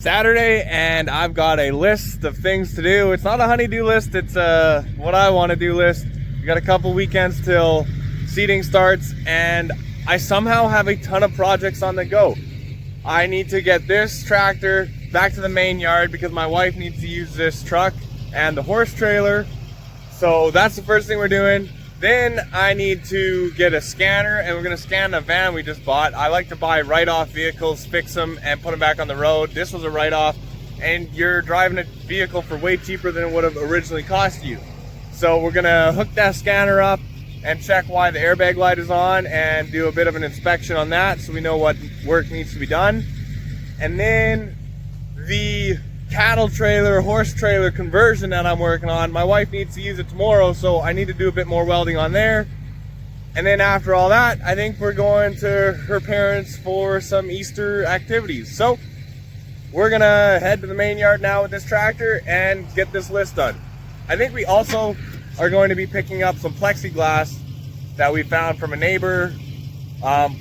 Saturday, and I've got a list of things to do. It's not a honey-do list, it's a what I want to do list. We got a couple weekends till seeding starts, and I somehow have a ton of projects on the go. I need to get this tractor back to the main yard because my wife needs to use this truck and the horse trailer. So that's the first thing we're doing. Then I need to get a scanner, and we're gonna scan the van we just bought. I like to buy write-off vehicles, fix them, and put them back on the road. This was a write-off, and you're driving a vehicle for way cheaper than it would have originally cost you. So we're gonna hook that scanner up and check why the airbag light is on and do a bit of an inspection on that so we know what work needs to be done. And then the cattle trailer, horse trailer conversion that I'm working on, my wife needs to use it tomorrow, so I need to do a bit more welding on there. And then after all that, I think we're going to her parents for some Easter activities. So we're gonna head to the main yard now with this tractor and get this list done. I think we also are going to be picking up some plexiglass that we found from a neighbor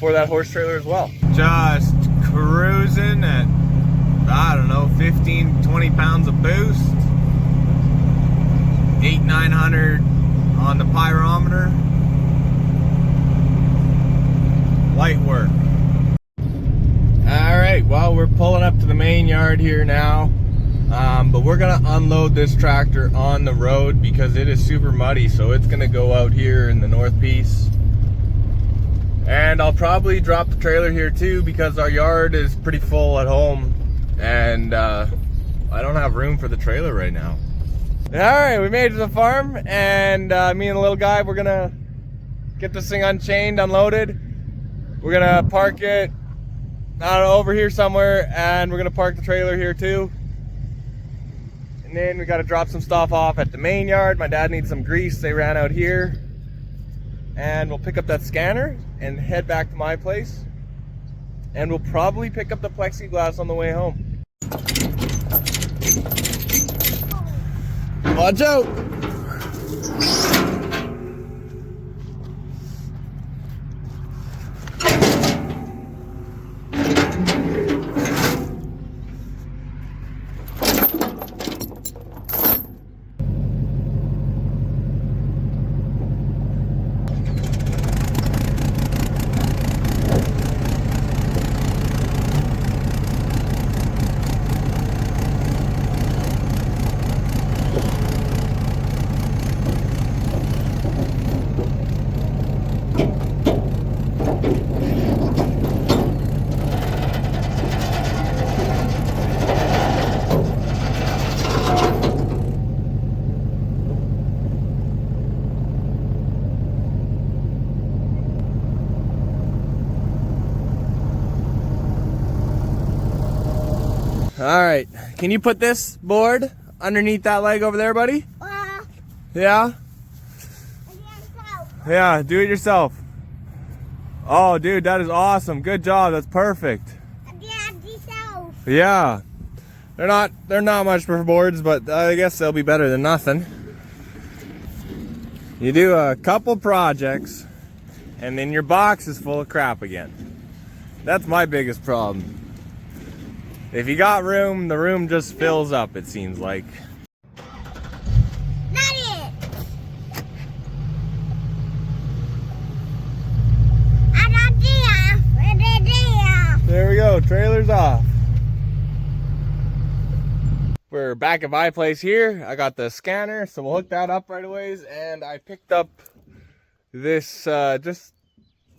for that horse trailer as well. Just cruising at, I don't know, 15, 20 pounds of boost. 800-900 on the pyrometer. Light work. All right, well, we're pulling up to the main yard here now. But we're gonna unload this tractor on the road because it is super muddy, so it's gonna go out here in the north piece. And I'll probably drop the trailer here too because our yard is pretty full at home, and I don't have room for the trailer right now. All right, we made it to the farm, and me and the little guy, we're gonna get this thing unchained, unloaded. We're gonna park it, I don't know, over here somewhere, and we're gonna park the trailer here too. And then we gotta drop some stuff off at the main yard. My dad needs some grease, they ran out here. And we'll pick up that scanner and head back to my place. And we'll probably pick up the plexiglass on the way home. Watch out! All right, can you put this board underneath that leg over there, buddy? Yeah? Yeah, do it yourself. Oh, dude, that is awesome. Good job, that's perfect. Yeah. They're not much for boards, but I guess they'll be better than nothing. You do a couple projects, and then your box is full of crap again. That's my biggest problem. If you got room, the room just fills up, it seems like. Not it. There we go, trailer's off. We're back at my place here. I got the scanner, so we'll hook that up right away. And I picked up this, just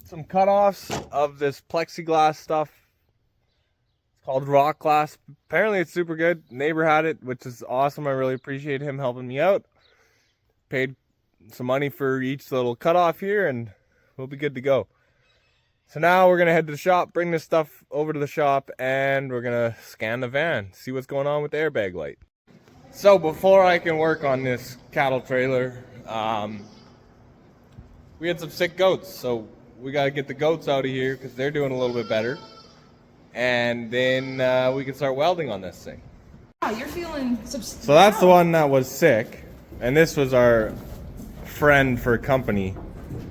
some cutoffs of this plexiglass stuff. Called rock glass. Apparently it's super good. Neighbor had it, which is awesome. I really appreciate him helping me out. Paid some money for each little cutoff here, and we'll be good to go. So now we're gonna head to the shop, bring this stuff over to the shop, and we're gonna scan the van, see what's going on with the airbag light. So before I can work on this cattle trailer, we had some sick goats, so we gotta get the goats out of here because they're doing a little bit better. And then we can start welding on this thing. Wow, you're feeling so that's the one that was sick, and this was our friend for company.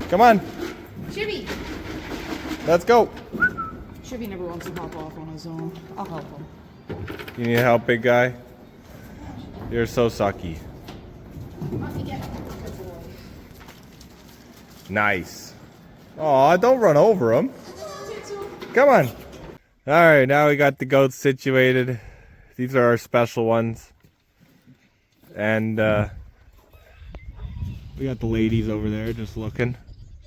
Come on, Shibby. Let's go. Shibby never wants to hop off on his own. I'll help him. You need help, big guy? You're so sucky. Let me get it. Nice. Aw, don't run over him. Come on. All right, now we got the goats situated. These are our special ones. And we got the ladies over there just looking.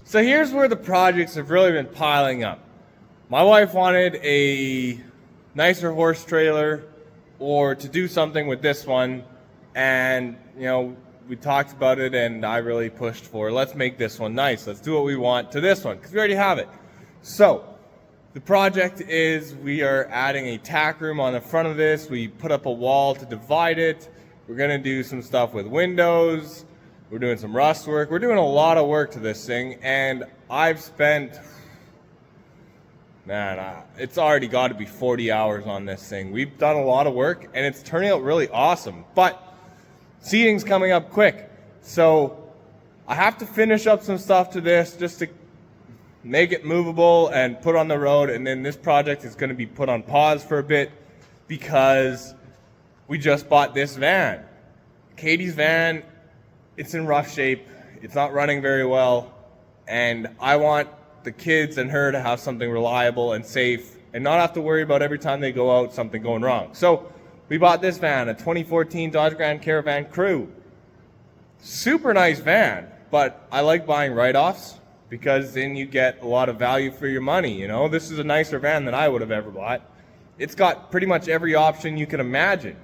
So here's where the projects have really been piling up. My wife wanted a nicer horse trailer or to do something with this one. And, you know, we talked about it and I really pushed for, let's make this one nice. Let's do what we want to this one because we already have it. So the project is we are adding a tack room on the front of this. We put up a wall to divide it. We're going to do some stuff with windows. We're doing some rust work. We're doing a lot of work to this thing. And I've spent, man, it's already got to be 40 hours on this thing. We've done a lot of work and it's turning out really awesome. But seating's coming up quick. So I have to finish up some stuff to this just to make it movable and put on the road. And then this project is going to be put on pause for a bit because we just bought this van. Katie's van, it's in rough shape. It's not running very well. And I want the kids and her to have something reliable and safe and not have to worry about every time they go out something going wrong. So we bought this van, a 2014 Dodge Grand Caravan Crew. Super nice van, but I like buying write-offs because then you get a lot of value for your money, you know? This is a nicer van than I would have ever bought. It's got pretty much every option you can imagine.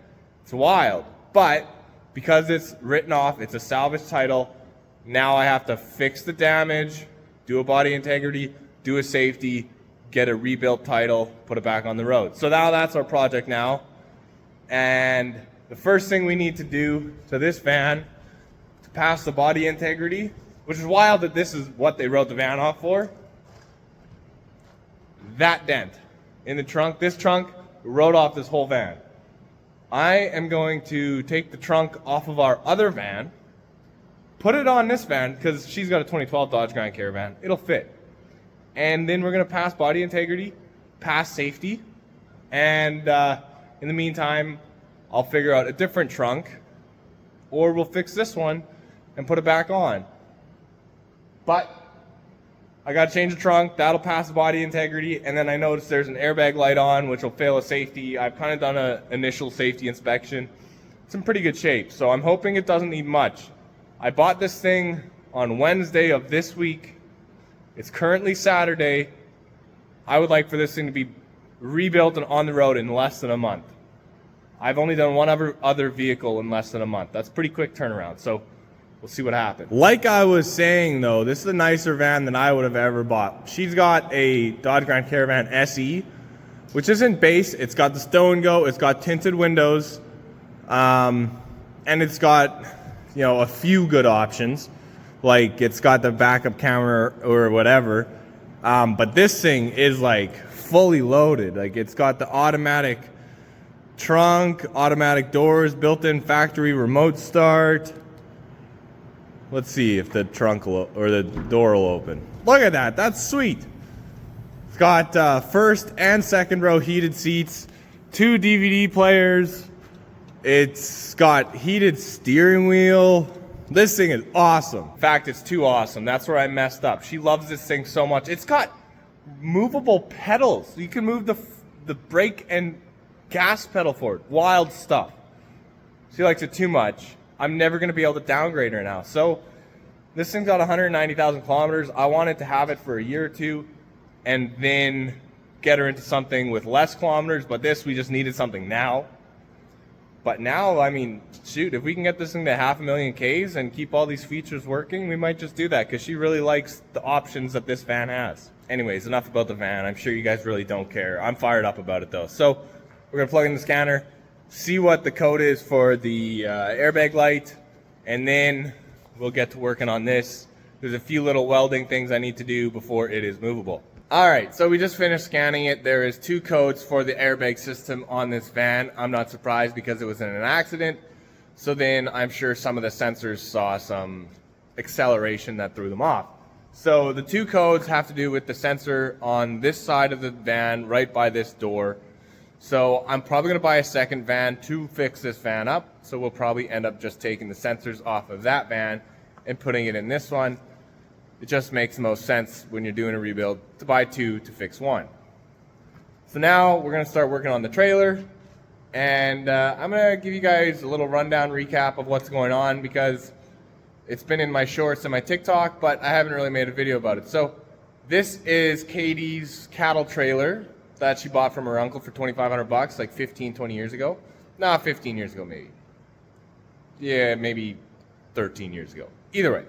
It's wild, but because it's written off, it's a salvage title, now I have to fix the damage, do a body integrity, do a safety, get a rebuilt title, put it back on the road. So now that's our project now. And the first thing we need to do to this van to pass the body integrity, which is wild that this is what they wrote the van off for, that dent in the trunk, this trunk wrote off this whole van. I am going to take the trunk off of our other van, put it on this van because she's got a 2012 Dodge Grand Caravan. It'll fit. And then we're going to pass body integrity, pass safety, and in the meantime, I'll figure out a different trunk, or we'll fix this one and put it back on. But I got to change the trunk. That'll pass the body integrity. And then I noticed there's an airbag light on, which will fail a safety. I've kind of done an initial safety inspection. It's in pretty good shape, so I'm hoping it doesn't need much. I bought this thing on Wednesday of this week. It's currently Saturday. I would like for this thing to be rebuilt and on the road in less than a month. I've only done one other vehicle in less than a month. That's a pretty quick turnaround, so we'll see what happens. Like I was saying, though, this is a nicer van than I would have ever bought. She's got a Dodge Grand Caravan SE, which isn't base. It's got the stow and go. It's got tinted windows, and it's got, you know, a few good options. Like it's got the backup camera or whatever. But this thing is like fully loaded. Like it's got the automatic trunk, automatic doors, built-in factory remote start. Let's see if the trunk or the door will open. Look at that. That's sweet. It's got first and second row heated seats, 2 DVD players. It's got heated steering wheel. This thing is awesome. In fact, it's too awesome. That's where I messed up. She loves this thing so much. It's got movable pedals. You can move the brake and gas pedal forward. Wild stuff. She likes it too much. I'm never going to be able to downgrade her now. So this thing's got 190,000 kilometers. I wanted to have it for a year or two and then get her into something with less kilometers. But this, we just needed something now. But now, I mean, shoot, if we can get this thing to 500,000 Ks and keep all these features working, we might just do that because she really likes the options that this van has. Anyways, enough about the van. I'm sure you guys really don't care. I'm fired up about it, though. So we're going to plug in the scanner, see what the code is for the airbag light, and then we'll get to working on this. There's a few little welding things I need to do before it is movable. All right, so we just finished scanning it. There is 2 codes for the airbag system on this van. I'm not surprised because it was in an accident. So then I'm sure some of the sensors saw some acceleration that threw them off. So the 2 codes have to do with the sensor on this side of the van, right by this door. So I'm probably gonna buy a second van to fix this van up. So we'll probably end up just taking the sensors off of that van and putting it in this one. It just makes the most sense when you're doing a rebuild to buy two to fix one. So now we're gonna start working on the trailer, and I'm gonna give you guys a little rundown recap of what's going on because it's been in my shorts and my TikTok, but I haven't really made a video about it. So this is Katie's cattle trailer that she bought from her uncle for 2,500 bucks, like 15, 20 years ago. Nah, 15 years ago maybe. Yeah, maybe 13 years ago. Either way,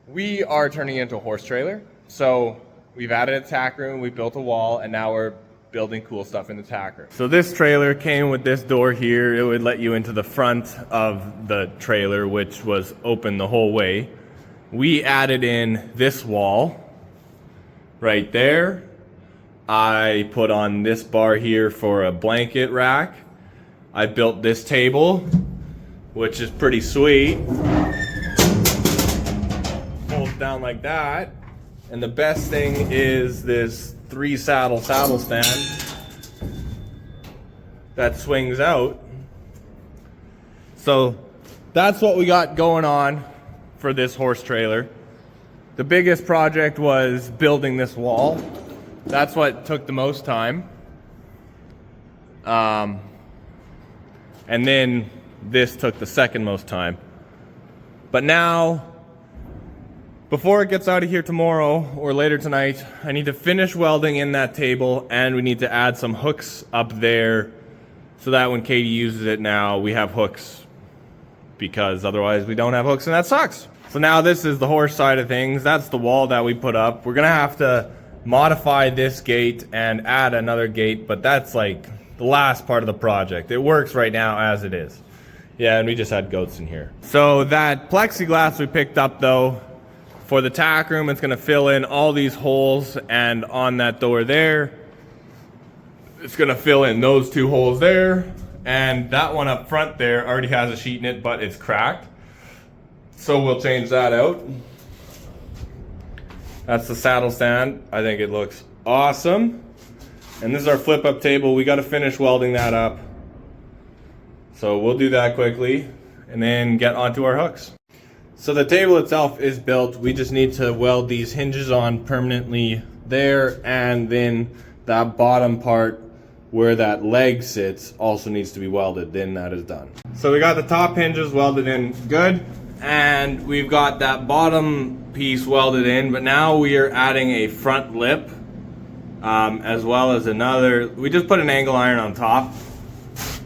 we are turning it into a horse trailer. So we've added a tack room, we built a wall, and now we're building cool stuff in the tack room. So this trailer came with this door here. It would let you into the front of the trailer, which was open the whole way. We added in this wall right there. I put on this bar here for a blanket rack. I built this table, which is pretty sweet. Folds down like that. And the best thing is this 3-saddle saddle stand that swings out. So that's what we got going on for this horse trailer. The biggest project was building this wall. That's what took the most time. And then this took the second most time. But now, before it gets out of here tomorrow or later tonight, I need to finish welding in that table, and we need to add some hooks up there so that when Katie uses it now, we have hooks, because otherwise we don't have hooks, and that sucks. So now this is the horse side of things. That's the wall that we put up. We're gonna have to modify this gate and add another gate, but that's like the last part of the project. It works right now as it is. Yeah, and we just had goats in here. So that plexiglass we picked up though, for the tack room, it's gonna fill in all these holes, and on that door there, it's gonna fill in those 2 holes there, and that one up front there already has a sheet in it, but it's cracked. So we'll change that out. That's the saddle stand. I think it looks awesome. And this is our flip up table. We gotta finish welding that up. So we'll do that quickly and then get onto our hooks. So the table itself is built. We just need to weld these hinges on permanently there, and then that bottom part where that leg sits also needs to be welded. Then that is done. So we got the top hinges welded in good, and we've got that bottom piece welded in, but now we are adding a front lip as well as another. We just put an angle iron on top,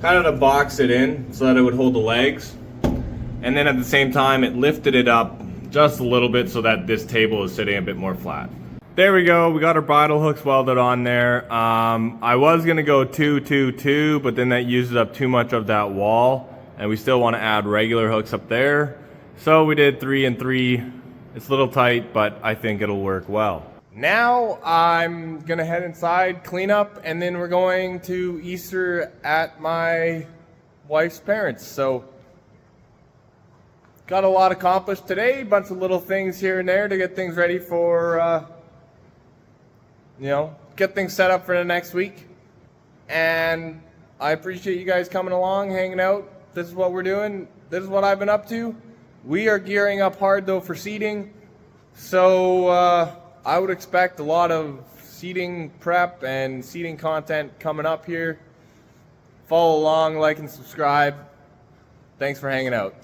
kind of to box it in so that it would hold the legs. And then at the same time, it lifted it up just a little bit so that this table is sitting a bit more flat. There we go. We got our bridle hooks welded on there. I was gonna go 2, 2, 2, but then that uses up too much of that wall, and we still want to add regular hooks up there. So we did 3 and 3. It's a little tight, but I think it'll work well. Now I'm gonna head inside, clean up, and then we're going to Easter at my wife's parents. So got a lot accomplished today, bunch of little things here and there to get things ready for, get things set up for the next week. And I appreciate you guys coming along, hanging out. This is what we're doing. This is what I've been up to. We are gearing up hard though for seeding. So I would expect a lot of seeding prep and seeding content coming up here. Follow along, like and subscribe. Thanks for hanging out.